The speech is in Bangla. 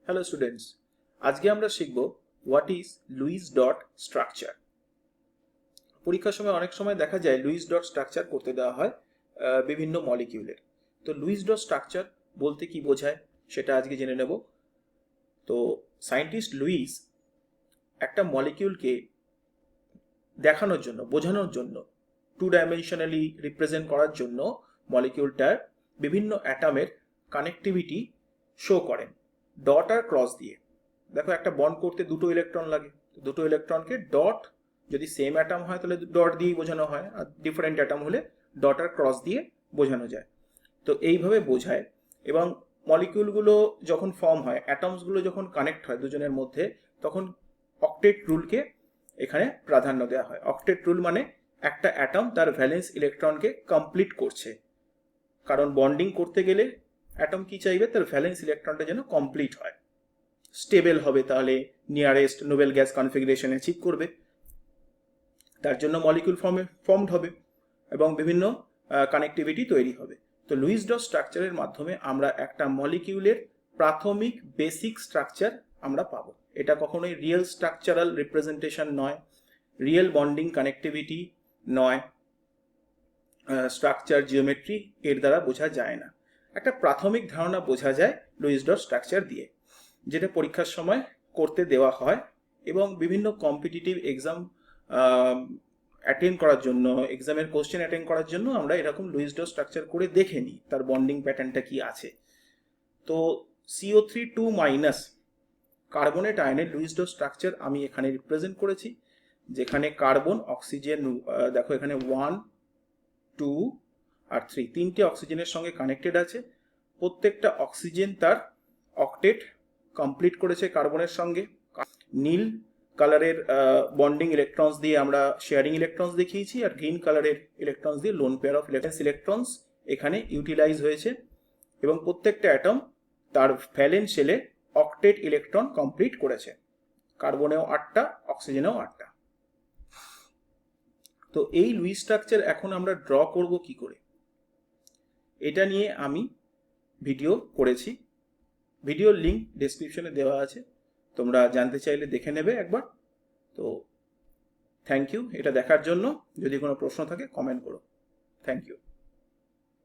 হ্যালো স্টুডেন্টস, আজকে আমরা শিখব what is Luis dot structure. পরীক্ষার সময় অনেক সময় দেখা যায় লুইস ডট স্ট্রাকচার করতে দেওয়া হয় বিভিন্ন মলিকিউলের। তো লুইস ডট স্ট্রাকচার বলতে কি বোঝায় সেটা আজকে জেনে নেব। তো সায়েন্টিস্ট লুইস একটা মলিকিউলকে দেখানোর জন্য, বোঝানোর জন্য, টু ডাইমেনশনালি রিপ্রেজেন্ট করার জন্য মলিকিউলটার বিভিন্ন অ্যাটমের কানেক্টিভিটি শো করেন ডট আর ক্রস দিয়ে। দেখো, একটা বন্ড করতে দুটো ইলেকট্রন লাগে, দুটো ইলেকট্রনকে ডট, যদি সেম অ্যাটম হয় তাহলে ডট দিয়েই বোঝানো হয়, আর ডিফারেন্ট অ্যাটম হলে ডট আর ক্রস দিয়ে বোঝানো যায়। তো এইভাবে বোঝায়। এবং মলিকিউলগুলো যখন ফর্ম হয়, অ্যাটমসগুলো যখন কানেক্ট হয় দুজনের মধ্যে, তখন অক্টেট রুলকে এখানে প্রাধান্য দেওয়া হয়। অক্টেট রুল মানে একটা অ্যাটম তার ভ্যালেন্স ইলেকট্রনকে কমপ্লিট করছে, কারণ বন্ডিং করতে গেলে অ্যাটম কি চাইবে, তার ভ্যালেন্স ইলেকট্রনটা যেন কমপ্লিট হয়, স্টেবল হবে, তাহলে nearest Nobel gas configuration achieve করবে। তার জন্য মলিকিউল ফর্মড হবে এবং বিভিন্ন কানেক্টিভিটি তৈরি হবে। তো লুইস ডট স্ট্রাকচারের মাধ্যমে আমরা একটা মলিকিউলের প্রাথমিক বেসিক স্ট্রাকচার আমরা পাবো। এটা কখনোই রিয়েল স্ট্রাকচারাল রিপ্রেজেন্টেশন নয়, রিয়েল বন্ডিং কানেক্টিভিটি নয়, স্ট্রাকচার জিওমেট্রি এর দ্বারা বোঝা যায় না। একটা প্রাথমিক ধারণা বোঝা যায় লুইস ডট স্ট্রাকচার দিয়ে, যেটা পরীক্ষার সময় করতে দেওয়া হয়। এবং বিভিন্ন কম্পিটিটিভ এক্সাম অ্যাটেন্ড করার জন্য, এক্সামের কোশ্চেন অ্যাটেন্ড করার জন্য আমরা এরকম লুইস ডট স্ট্রাকচার করে দেখে নিই তার বন্ডিং প্যাটার্নটা কি আছে। তো CO3 2- কার্বনেট আয়নের লুইস ডট স্ট্রাকচার আমি এখানে রিপ্রেজেন্ট করেছি, যেখানে কার্বন, অক্সিজেন, দেখো এখানে 1, 2 আর 3 তিনটে অক্সিজেনের সঙ্গে কানেক্টেড আছে। প্রত্যেকটা অক্সিজেন তার অক্টেট কমপ্লিট করেছে কার্বনের সঙ্গে। নীল কালারের বন্ডিং ইলেকট্রনস দিয়ে আমরা শেয়ারিং ইলেকট্রনস দেখিয়েছি, আর গ্রিন কালারের ইলেকট্রনস দিয়ে লোন পেয়ার অফ ইলেকট্রনস এখানে ইউটিলাইজ হয়েছে। এবং প্রত্যেকটা অ্যাটম তার ভ্যালেন্স শেলে অক্টেট ইলেকট্রন কমপ্লিট করেছে, কার্বনেও 8টা, অক্সিজেনেও 8টা। তো এই লুইস স্ট্রাকচার এখন আমরা ড্র করব কি করে, এটা নিয়ে আমি ভিডিও করেছি। ভিডিওর লিঙ্ক ডেসক্রিপশনে দেওয়া আছে, তোমরা জানতে চাইলে দেখে নেবে একবার। তো থ্যাংক ইউ এটা দেখার জন্য। যদি কোনো প্রশ্ন থাকে কমেন্ট করো। Thank you.